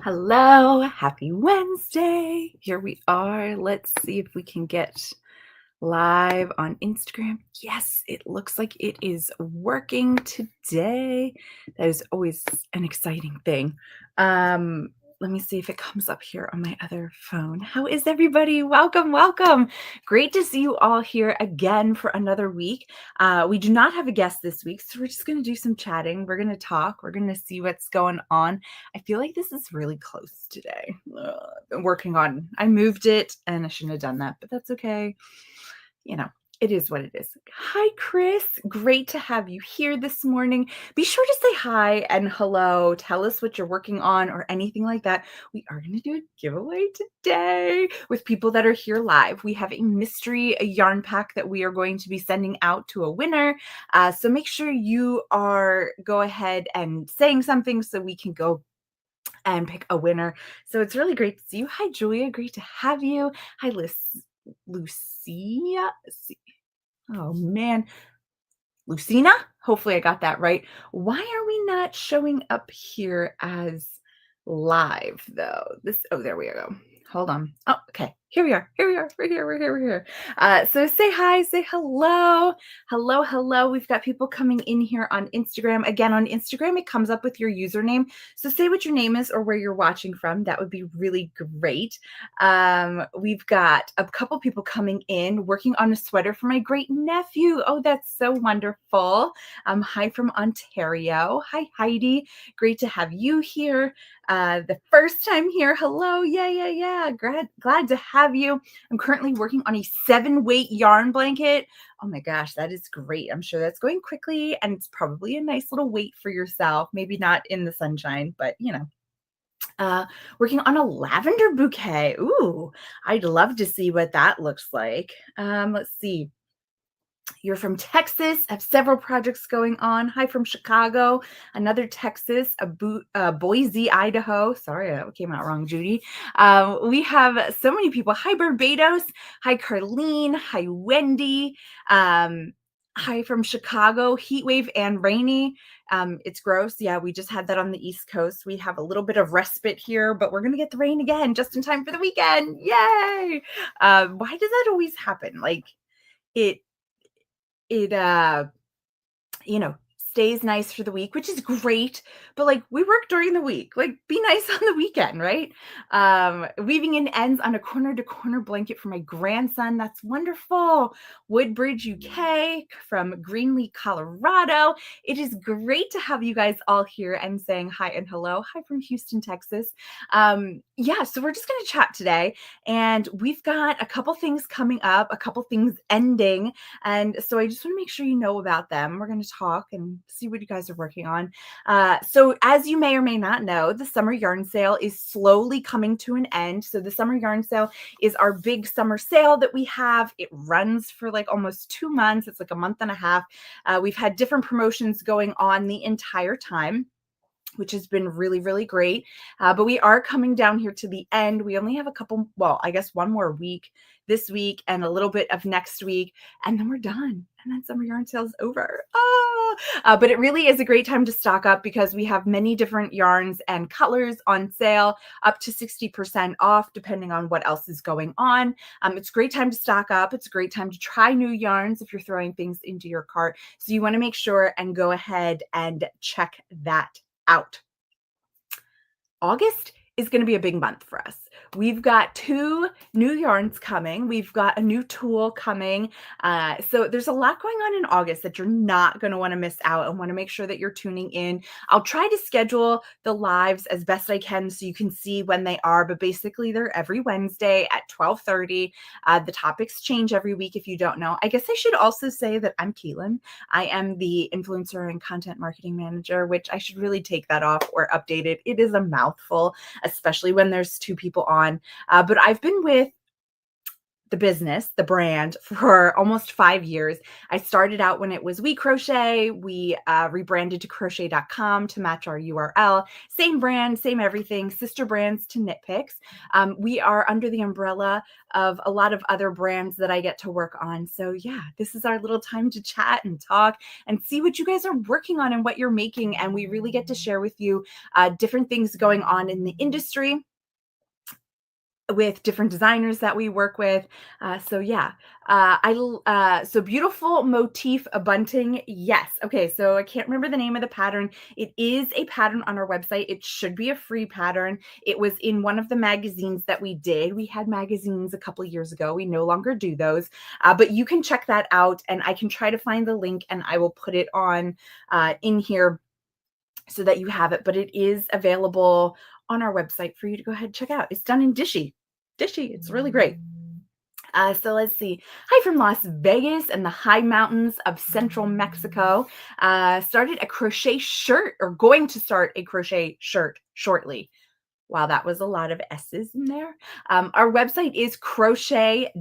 Hello, happy Wednesday. Here we are. Let's see if we can get live on Instagram. Yes, it looks like it is working today. That is always an exciting thing. Let me see if it comes up here on my other phone. How is everybody? Welcome, welcome. Great to see you all here again for another week. We do not have a guest this week, so we're just going to do some chatting. We're going to talk. We're going to see what's going on. I feel like this is really close today. I've been working on, I moved it and I shouldn't have done that, but that's okay. It is what it is. Hi, Chris. Great to have you here this morning. Be sure to say hi and hello. Tell us what you're working on or anything like that. We are going to do a giveaway today with people that are here live. We have a mystery yarn pack that we are going to be sending out to a winner. So make sure you go ahead and saying something so we can go and pick a winner. So it's really great to see you. Hi, Julia. Great to have you. Hi, Lucia. Oh man, Lucina? Hopefully I got that right. Why are we not showing up here as live though? There we go. Hold on. Oh, okay. Here we are. We're here. So say hi, say hello. Hello. We've got people coming in here on Instagram. Again, on Instagram, it comes up with your username. So say what your name is or where you're watching from. That would be really great. We've got a couple people coming in, working on a sweater for my great nephew. Oh, that's so wonderful. Hi from Ontario. Hi, Heidi. Great to have you here. The first time here. Hello. Yeah. Glad to have you. I'm currently working on a 7-weight yarn blanket. Oh my gosh, that is great. I'm sure that's going quickly and it's probably a nice little weight for yourself. Maybe not in the sunshine, but working on a lavender bouquet. Ooh, I'd love to see what that looks like. Let's see. You're from Texas, have several projects going on. Hi from Chicago, another Texas, Boise, Idaho. Sorry, that came out wrong, Judy. We have so many people. Hi, Barbados. Hi, Carlene. Hi, Wendy. Hi from Chicago, heat wave and rainy. It's gross. Yeah, we just had that on the East Coast. We have a little bit of respite here, but we're going to get the rain again just in time for the weekend. Yay! Why does that always happen? Like it stays nice for the week, which is great, but like we work during the week, like be nice on the weekend, right? Weaving in ends on a corner to corner blanket for my grandson. That's wonderful. Woodbridge, UK from Greenlee, Colorado. It is great to have you guys all here and saying hi and hello. Hi from Houston, Texas. So we're just going to chat today and we've got a couple things coming up, a couple things ending. And so I just want to make sure you know about them. We're going to talk and see what you guys are working on. So as you may or may not know, the summer yarn sale is slowly coming to an end. So the summer yarn sale is our big summer sale that we have. It runs for like almost 2 months. It's like a month and a half. We've had different promotions going on the entire time, which has been really, really great. But we are coming down here to the end. We only have I guess one more week this week and a little bit of next week, and then we're done. And then summer yarn sale's over. But it really is a great time to stock up because we have many different yarns and colors on sale, up to 60% off, depending on what else is going on. It's a great time to stock up. It's a great time to try new yarns if you're throwing things into your cart. So you want to make sure and go ahead and check that out. August is going to be a big month for us. We've got 2 new yarns coming. We've got a new tool coming. So there's a lot going on in August that you're not going to want to miss out and want to make sure that you're tuning in. I'll try to schedule the lives as best I can so you can see when they are, but basically they're every Wednesday at 12:30. The topics change every week if you don't know. I guess I should also say that I'm Katelyn. I am the influencer and content marketing manager, which I should really take that off or update it. It is a mouthful, especially when there's 2 people on. But I've been with the business, the brand for almost 5 years. I started out when it was We Crochet. We rebranded to crochet.com to match our URL. Same brand, same everything, sister brands to Knit Picks. We are under the umbrella of a lot of other brands that I get to work on. So yeah, this is our little time to chat and talk and see what you guys are working on and what you're making. And we really get to share with you different things going on in the industry with different designers that we work with. So yeah, so beautiful motif bunting. Yes. Okay. So I can't remember the name of the pattern. It is a pattern on our website. It should be a free pattern. It was in one of the magazines that we did. We had magazines a couple of years ago. We no longer do those, but you can check that out and I can try to find the link and I will put it on in here so that you have it, but it is available on our website for you to go ahead and check out. It's done in Dishy. Dishy, it's really great. So let's see. Hi from Las Vegas and the high mountains of central Mexico. Started a crochet shirt or going to start a crochet shirt shortly. Wow, that was a lot of S's in there. Our website is crochet.com.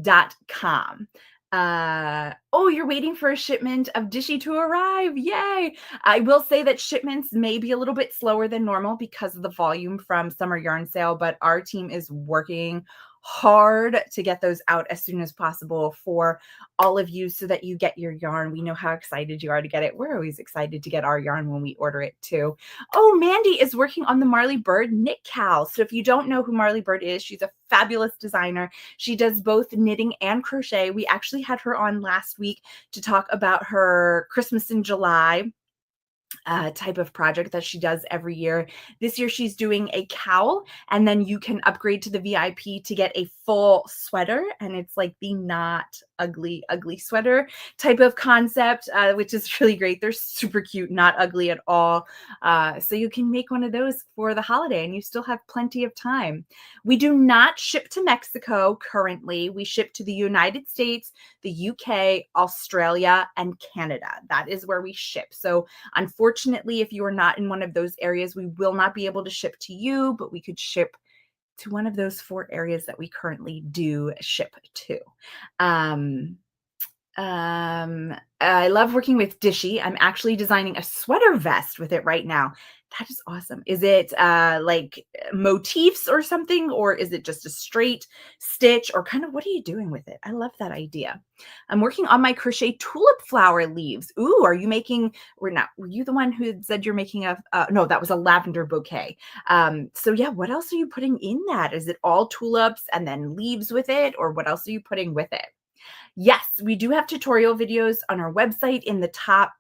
Oh, you're waiting for a shipment of Dishy to arrive. Yay. I will say that shipments may be a little bit slower than normal because of the volume from summer yarn sale, but our team is working hard to get those out as soon as possible for all of you so that you get your yarn. We know how excited you are to get it. We're always excited to get our yarn when we order it too. Oh, Mandy is working on the Marley Bird knit cowl. So if you don't know who Marley Bird is, she's a fabulous designer. She does both knitting and crochet. We actually had her on last week to talk about her Christmas in July type of project that she does every year. This year she's doing a cowl, and then you can upgrade to the VIP to get a full sweater, and it's like the not ugly sweater type of concept, which is really great. They're super cute, not ugly at all. So you can make one of those for the holiday and you still have plenty of time. We do not ship to Mexico currently. We ship to the United States, the UK, Australia, and Canada. That is where we ship. So unfortunately, if you are not in one of those areas, we will not be able to ship to you, but we could ship to one of those 4 areas that we currently do ship to. I love working with Dishy. I'm actually designing a sweater vest with it right now. That is awesome. Is it like motifs or something, or is it just a straight stitch, or kind of what are you doing with it? I love that idea. I'm working on my crochet tulip flower leaves. Ooh, are you making, were you the one who said you're making a, no, that was a lavender bouquet. So yeah, what else are you putting in that? Is it all tulips and then leaves with it, or what else are you putting with it? Yes, we do have tutorial videos on our website. In the top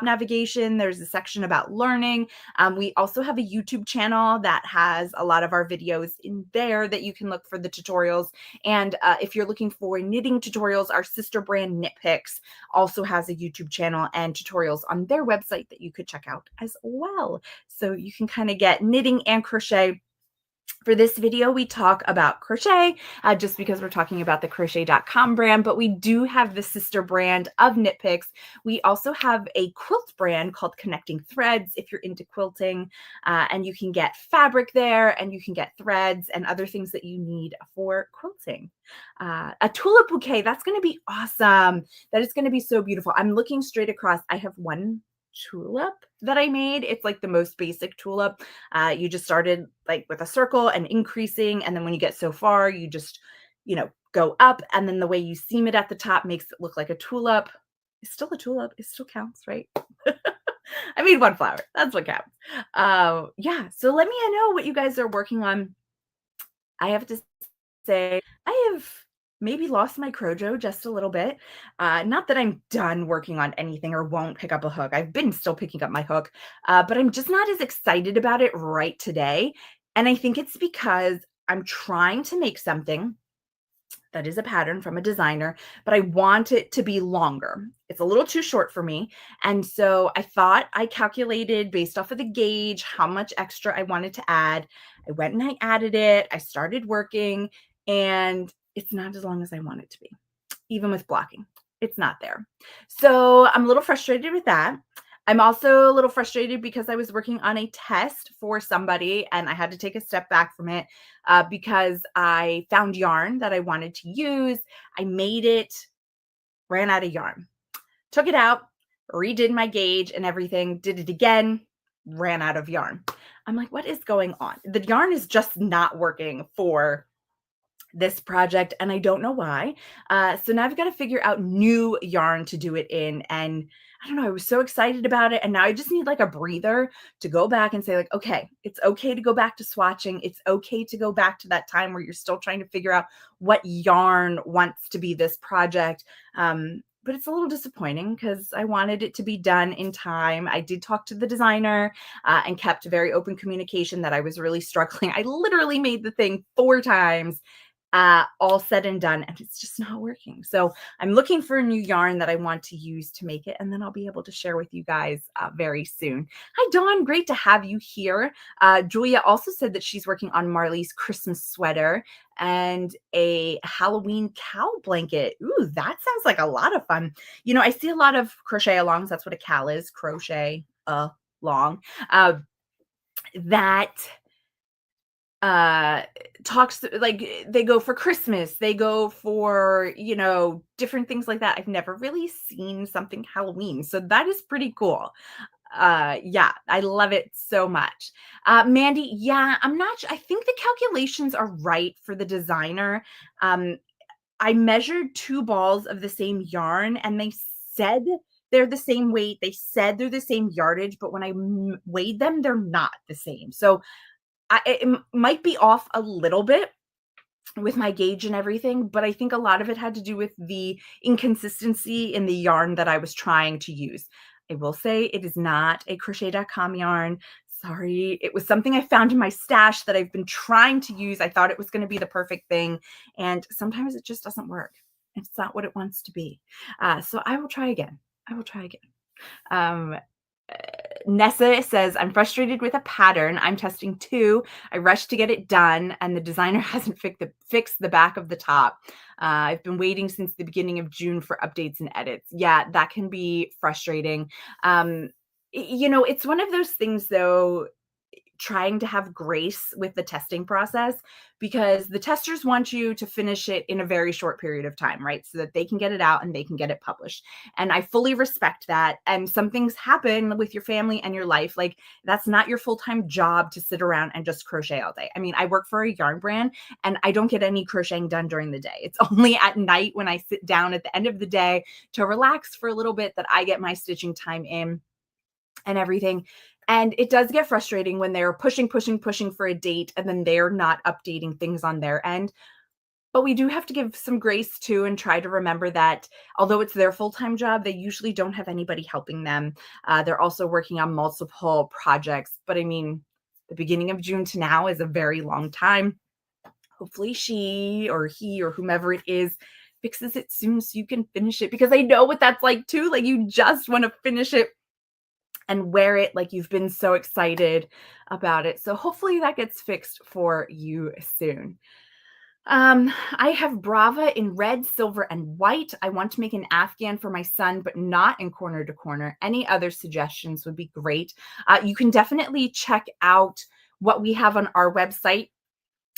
navigation, there's a section about learning. We also have a YouTube channel that has a lot of our videos in there that you can look for the tutorials. And if you're looking for knitting tutorials, our sister brand Knit Picks also has a YouTube channel and tutorials on their website that you could check out as well. So you can kind of get knitting and crochet. For this video, we talk about crochet just because we're talking about the crochet.com brand, but we do have the sister brand of Knit Picks. We also have a quilt brand called Connecting Threads if you're into quilting, and you can get fabric there and you can get threads and other things that you need for quilting. A tulip bouquet, that's going to be awesome. That is going to be so beautiful. I'm looking straight across. I have one tulip that I made. It's like the most basic tulip. You just started like with a circle and increasing. And then when you get so far, you just, go up. And then the way you seam it at the top makes it look like a tulip. It's still a tulip. It still counts, right? I made one flower. That's what counts. Yeah. So let me know what you guys are working on. I have to say, I have maybe lost my crojo just a little bit. Not that I'm done working on anything or won't pick up a hook. I've been still picking up my hook, but I'm just not as excited about it right today. And I think it's because I'm trying to make something that is a pattern from a designer, but I want it to be longer. It's a little too short for me. And so I calculated based off of the gauge how much extra I wanted to add. I went and I added it. I started working, and it's not as long as I want it to be, even with blocking. It's not there. So I'm a little frustrated with that. I'm also a little frustrated because I was working on a test for somebody and I had to take a step back from it because I found yarn that I wanted to use. I made it, ran out of yarn, took it out, redid my gauge and everything, did it again, ran out of yarn. I'm like, what is going on? The yarn is just not working for this project and I don't know why. So now I've got to figure out new yarn to do it in. And I don't know, I was so excited about it. And now I just need like a breather to go back and say, like, okay, it's okay to go back to swatching. It's okay to go back to that time where you're still trying to figure out what yarn wants to be this project. But it's a little disappointing because I wanted it to be done in time. I did talk to the designer and kept very open communication that I was really struggling. I literally made the thing 4 times all said and done, and it's just not working. So I'm looking for a new yarn that I want to use to make it, and then I'll be able to share with you guys very soon. Hi, Dawn. Great to have you here. Julia also said that she's working on Marley's Christmas sweater and a Halloween cow blanket. Ooh, that sounds like a lot of fun. You know, I see a lot of crochet alongs. That's what a cal is, crochet along. That talks like they go for Christmas, they go for, you know, different things like that. I've never really seen something Halloween, so that is pretty cool. Yeah, I love it so much. Mandy, yeah, I'm not I think the calculations are right for the designer. um I measured 2 balls of the same yarn and they said they're the same weight, they said they're the same yardage, but when I weighed them, they're not the same. So it might be off a little bit with my gauge and everything, but I think a lot of it had to do with the inconsistency in the yarn that I was trying to use. I will say it is not a crochet.com yarn. Sorry. It was something I found in my stash that I've been trying to use. I thought it was going to be the perfect thing, and sometimes it just doesn't work. It's not what it wants to be. So I will try again. I will try again. Um, Nessa says, I'm frustrated with a pattern. I'm testing 2. I rushed to get it done, and the designer hasn't fixed the back of the top. I've been waiting since the beginning of June for updates and edits. Yeah, that can be frustrating. You know, it's one of those things, though, trying to have grace with the testing process because the testers want you to finish it in a very short period of time, right? So that they can get it out and they can get it published. And I fully respect that. And some things happen with your family and your life. Like that's not your full-time job to sit around and just crochet all day. I mean, I work for a yarn brand and I don't get any crocheting done during the day. It's only at night when I sit down at the end of the day to relax for a little bit that I get my stitching time in and everything. And it does get frustrating when they're pushing, pushing, pushing for a date and then they're not updating things on their end. But we do have to give some grace too and try to remember that although it's their full-time job, they usually don't have anybody helping them. They're also working on multiple projects. But I mean, the beginning of June to now is a very long time. Hopefully she or he or whomever it is fixes it soon so you can finish it, because I know what that's like too. Like you just want to finish it and wear it like you've been so excited about it. So hopefully that gets fixed for you soon. I have Brava in red, silver, and white. I want to make an Afghan for my son, but not in corner to corner. Any other suggestions would be great. You can definitely check out what we have on our website.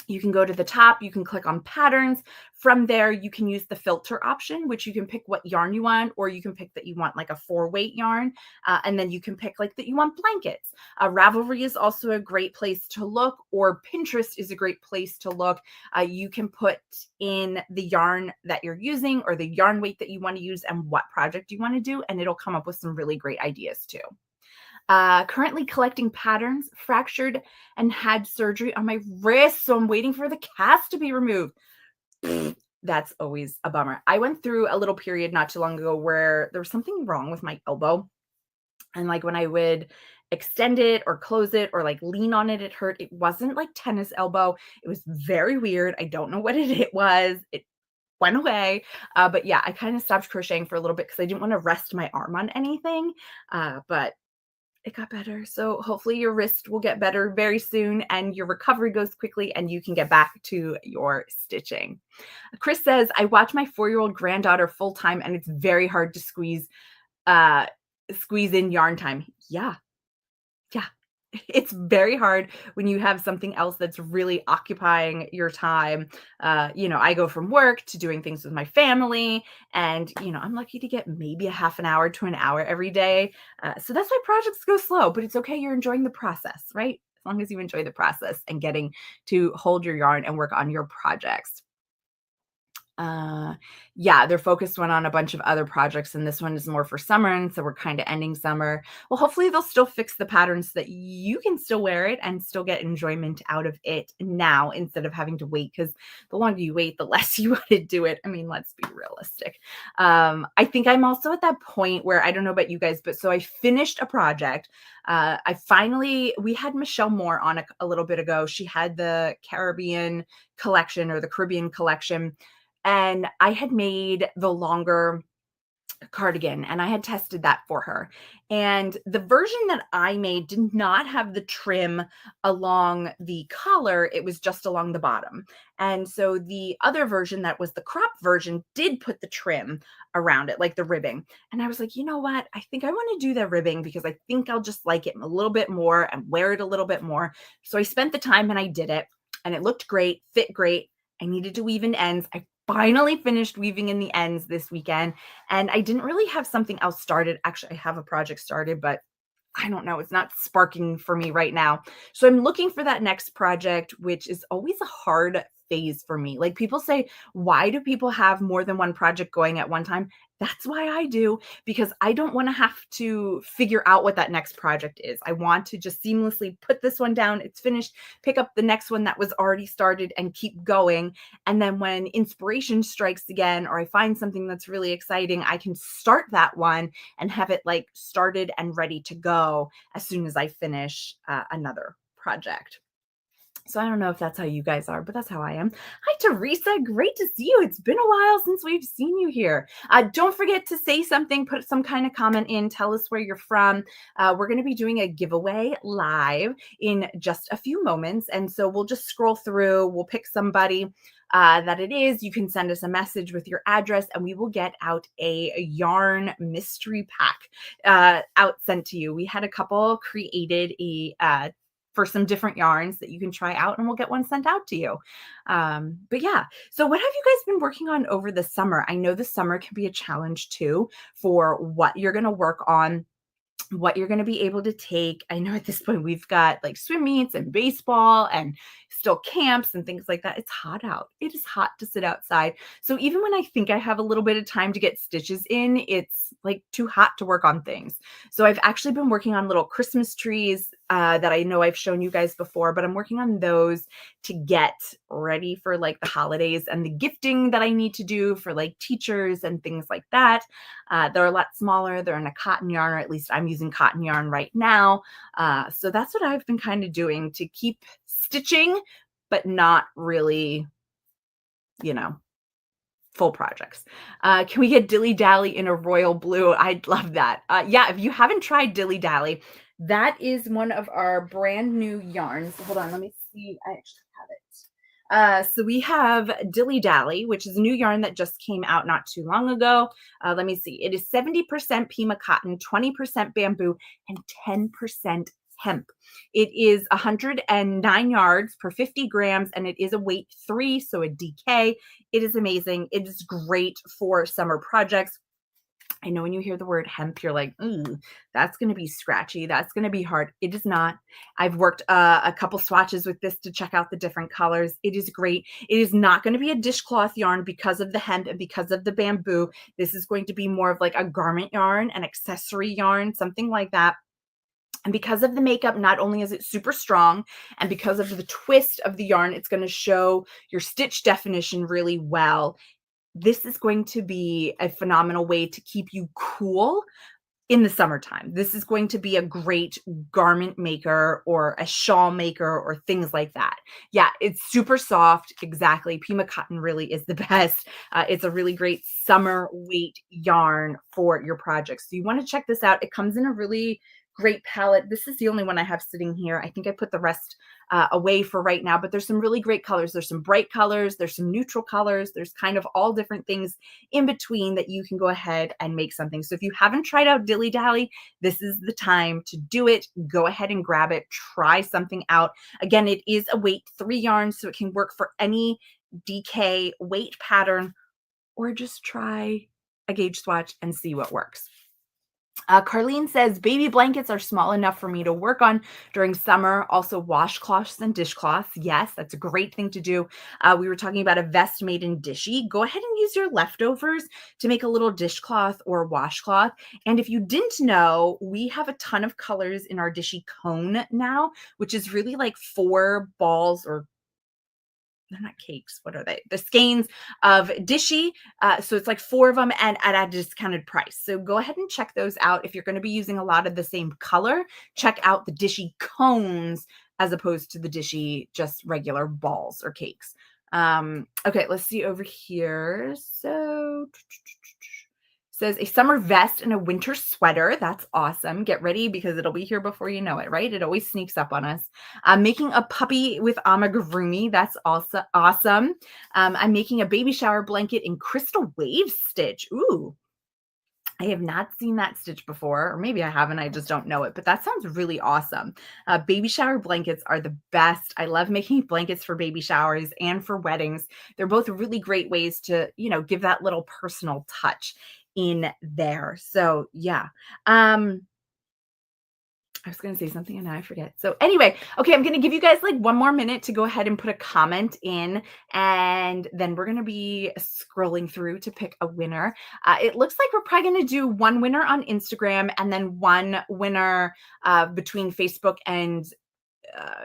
You can go to the top, you can click on patterns. From there, you can use the filter option, which you can pick what yarn you want, or you can pick that you want like a 4-weight yarn. And then you can pick like that you want blankets. Ravelry is also a great place to look, or Pinterest is a great place to look. You can put in the yarn that you're using or the yarn weight that you want to use and what project you want to do, and it'll come up with some really great ideas too. Currently collecting patterns, fractured and had surgery on my wrist, so I'm waiting for the cast to be removed. That's always a bummer. I went through a little period not too long ago where there was something wrong with my elbow. And like when I would extend it or close it or like lean on it, it hurt. It wasn't like tennis elbow. It was very weird. I don't know what it was. It went away. But yeah, I kind of stopped crocheting for a little bit because I didn't want to rest my arm on anything. But it got better. So hopefully your wrist will get better very soon and your recovery goes quickly and you can get back to your stitching. Chris says, I watch my 4-year-old granddaughter full time and it's very hard to squeeze squeeze in yarn time. Yeah, yeah. It's very hard when you have something else that's really occupying your time. I go from work to doing things with my family, and I'm lucky to get maybe a half an hour to an hour every day. So that's why projects go slow, but it's okay. You're enjoying the process, right? As long as you enjoy the process and getting to hold your yarn and work on your projects. Uh, yeah, their focus went on a bunch of other projects, and this one is more for summer, and so we're kind of ending summer. Well, hopefully they'll still fix the pattern so that you can still wear it and still get enjoyment out of it now instead of having to wait. Because the longer you wait, the less you want to do it. I mean, let's be realistic. I think I'm also at that point where I don't know about you guys, but so I finished a project. We had Michelle Moore on a little bit ago. She had the Caribbean collection or the Caribbean collection, and I had made the longer cardigan and I had tested that for her. And the version that I made did not have the trim along the collar, it was just along the bottom. And so the other version that was the crop version did put the trim around it, like the ribbing. And I was like, you know what? I think I want to do the ribbing because I think I'll just like it a little bit more and wear it a little bit more. So I spent the time and I did it, and it looked great, fit great. I needed to weave in ends. I finally finished weaving in the ends this weekend, and I didn't really have something else started. Actually, I have a project started, but I don't know, it's not sparking for me right now. So I'm looking for that next project, which is always a hard phase for me. Like, people say, why do people have more than one project going at one time? That's why I do, because I don't want to have to figure out what that next project is. I want to just seamlessly put this one down, it's finished, pick up the next one that was already started and keep going. And then when inspiration strikes again, or I find something that's really exciting, I can start that one and have it like started and ready to go as soon as I finish another project. So I don't know if that's how you guys are, but that's how I am. Hi, Teresa. Great to see you. It's been a while since we've seen you here. Don't forget to say something, put some kind of comment in, tell us where you're from. We're going to be doing a giveaway live in just a few moments. And so we'll just scroll through, we'll pick somebody that it is. You can send us a message with your address, and we will get out a yarn mystery pack out sent to you. We had a couple created for some different yarns that you can try out, and we'll get one sent out to you. But yeah, so what have you guys been working on over the summer? I know the summer can be a challenge too for what you're going to work on, what you're going to be able to take. I know at this point we've got like swim meets and baseball and still camps and things like that. It's hot out. It is hot to sit outside. So even when I think I have a little bit of time to get stitches in, it's like too hot to work on things. So I've actually been working on little Christmas trees that I know I've shown you guys before, but I'm working on those to get ready for like the holidays and the gifting that I need to do for like teachers and things like that. They're a lot smaller. They're in a cotton yarn, or at least I'm using cotton yarn right now. So that's what I've been kind of doing to keep stitching, but not really, you know, full projects. Can we get Dilly Dally in a royal blue? I'd love that. Yeah, if you haven't tried Dilly Dally, that is one of our brand new yarns. Hold on, let me see. I actually have it. So we have Dilly Dally, which is a new yarn that just came out not too long ago. Let me see. It is 70% Pima cotton, 20% bamboo, and 10% hemp. It is 109 yards per 50 grams, and it is a weight 3, so a DK. It is amazing. It is great for summer projects. I know when you hear the word hemp, you're like, ooh, that's going to be scratchy. That's going to be hard. It is not. I've worked a couple swatches with this to check out the different colors. It is great. It is not going to be a dishcloth yarn because of the hemp and because of the bamboo. This is going to be more of like a garment yarn, an accessory yarn, something like that. And because of the makeup, not only is it super strong, and because of the twist of the yarn, it's going to show your stitch definition really well. This is going to be a phenomenal way to keep you cool in the summertime. This is going to be a great garment maker or a shawl maker or things like that. Yeah, it's super soft. Exactly. Pima cotton really is the best. It's a really great summer weight yarn for your projects. So you want to check this out. It comes in a really great palette. This is the only one I have sitting here. I think I put the rest away for right now, but there's some really great colors. There's some bright colors, there's some neutral colors, there's kind of all different things in between that you can go ahead and make something. So if you haven't tried out Dilly Dally, this is the time to do it. Go ahead and grab it, try something out. Again, it is a weight 3 yarns, so it can work for any DK weight pattern, or just try a gauge swatch and see what works. Carlene says, baby blankets are small enough for me to work on during summer. Also washcloths and dishcloths. Yes, that's a great thing to do. We were talking about a vest made in Dishy. Go ahead and use your leftovers to make a little dishcloth or washcloth. And if you didn't know, we have a ton of colors in our Dishy cone now, which is really like 4 balls, or they're not cakes. What are they? The skeins of Dishy. So it's like 4 of them and at a discounted price. So go ahead and check those out. If you're going to be using a lot of the same color, check out the Dishy cones as opposed to the Dishy just regular balls or cakes. Okay, let's see over here. So says a summer vest and a winter sweater. That's awesome. Get ready because it'll be here before you know it, right? It always sneaks up on us. I'm making a puppy with amigurumi. That's also awesome. I'm making a baby shower blanket in crystal wave stitch. Ooh, I have not seen that stitch before, or maybe I haven't, I just don't know it, but that sounds really awesome. Baby shower blankets are the best. I love making blankets for baby showers and for weddings. They're both really great ways to, give that little personal touch in there. So yeah. I was going to say something and now I forget. So anyway, okay, I'm going to give you guys like one more minute to go ahead and put a comment in, and then we're going to be scrolling through to pick a winner. It looks like we're probably going to do one winner on Instagram and then one winner between Facebook and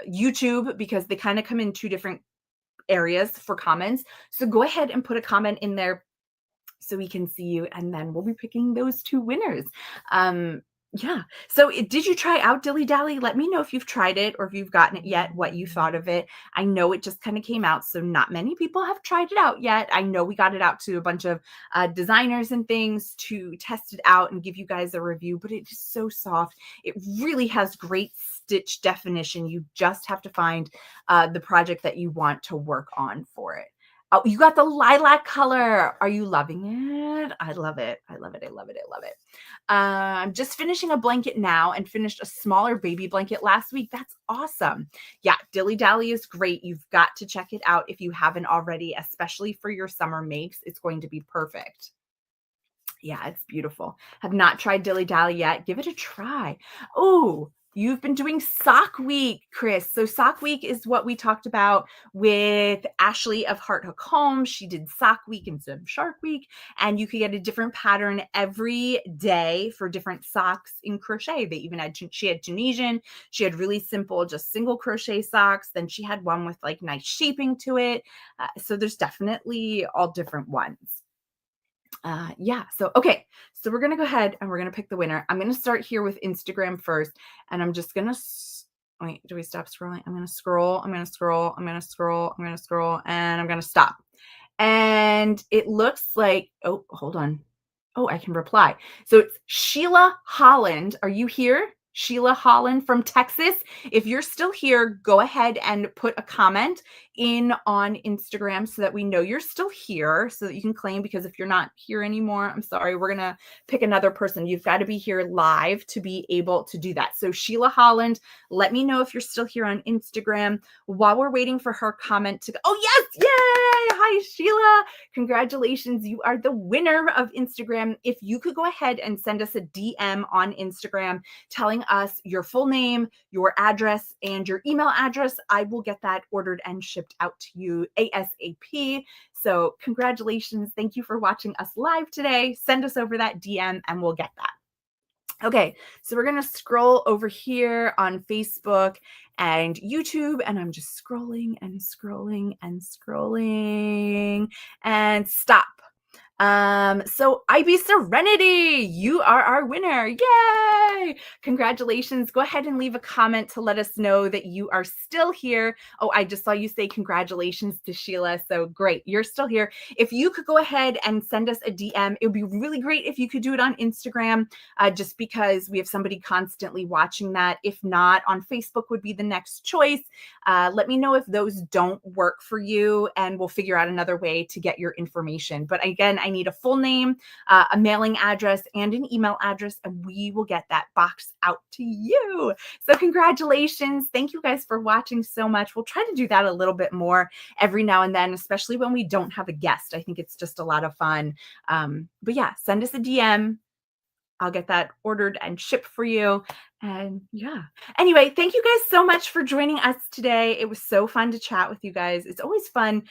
YouTube, because they kind of come in 2 different areas for comments. So go ahead and put a comment in there so we can see you, and then we'll be picking those 2 winners. Yeah. So did you try out Dilly Dally? Let me know if you've tried it or if you've gotten it yet, what you thought of it. I know it just kind of came out, so not many people have tried it out yet. I know we got it out to a bunch of designers and things to test it out and give you guys a review, but it is so soft. It really has great stitch definition. You just have to find the project that you want to work on for it. Oh, you got the lilac color. Are you loving it? I love it. I love it. I love it. I love it. I'm just finishing a blanket now and finished a smaller baby blanket last week. That's awesome. Yeah, Dilly Dally is great. You've got to check it out if you haven't already, especially for your summer makes. It's going to be perfect. Yeah, it's beautiful. Have not tried Dilly Dally yet. Give it a try. Oh, you've been doing Sock Week, Chris. So Sock Week is what we talked about with Ashley of Heart Hook Home. She did Sock Week instead of Shark Week, and you could get a different pattern every day for different socks in crochet. They even had, she had Tunisian, she had really simple, just single crochet socks. Then she had one with like nice shaping to it. So there's definitely all different ones. Yeah, so okay, so we're gonna go ahead and we're gonna pick the winner. I'm gonna start here with Instagram first, and I'm just gonna wait, do we stop scrolling? I'm gonna scroll, I'm gonna scroll, I'm gonna scroll, I'm gonna scroll, and I'm gonna stop. And it looks like, oh, hold on. Oh, I can reply. So it's Sheila Holland. Are you here? Sheila Holland from Texas. If you're still here, go ahead and put a comment in on Instagram so that we know you're still here, so that you can claim, because if you're not here anymore, I'm sorry, we're going to pick another person. You've got to be here live to be able to do that. So Sheila Holland, let me know if you're still here on Instagram while we're waiting for her comment to go. Oh, yes. Yay. Hi, Sheila. Congratulations. You are the winner of Instagram. If you could go ahead and send us a DM on Instagram telling us your full name, your address, and your email address, I will get that ordered and shipped out to you ASAP. So congratulations. Thank you for watching us live today. Send us over that DM and we'll get that. Okay, so we're going to scroll over here on Facebook and YouTube, and I'm just scrolling and scrolling and scrolling and stop. So IB Serenity, you are our winner. Yay! Congratulations. Go ahead and leave a comment to let us know that you are still here. Oh, I just saw you say congratulations to Sheila. So great. You're still here. If you could go ahead and send us a DM, it would be really great if you could do it on Instagram, just because we have somebody constantly watching that. If not, on Facebook would be the next choice. Let me know if those don't work for you, and we'll figure out another way to get your information. But again, I need a full name, a mailing address, and an email address, and we will get that box out to you. So congratulations. Thank you guys for watching so much. We'll try to do that a little bit more every now and then, especially when we don't have a guest. I think it's just a lot of fun. But yeah, send us a DM. I'll get that ordered and shipped for you. And yeah. Anyway, thank you guys so much for joining us today. It was so fun to chat with you guys. It's always fun.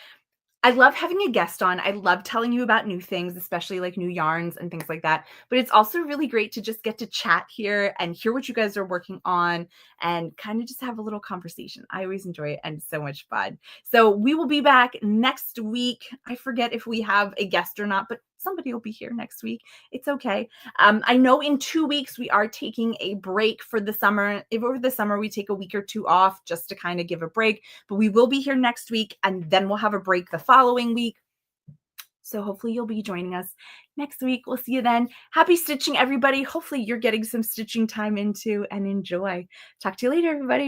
I love having a guest on. I love telling you about new things, especially like new yarns and things like that. But it's also really great to just get to chat here and hear what you guys are working on and kind of just have a little conversation. I always enjoy it and it's so much fun. So we will be back next week. I forget if we have a guest or not, but somebody will be here next week. It's okay. I know in 2 weeks we are taking a break for the summer. If over the summer we take a week or two off just to kind of give a break, but we will be here next week and then we'll have a break the following week. So hopefully you'll be joining us next week. We'll see you then. Happy stitching, everybody. Hopefully you're getting some stitching time into and enjoy. Talk to you later, everybody.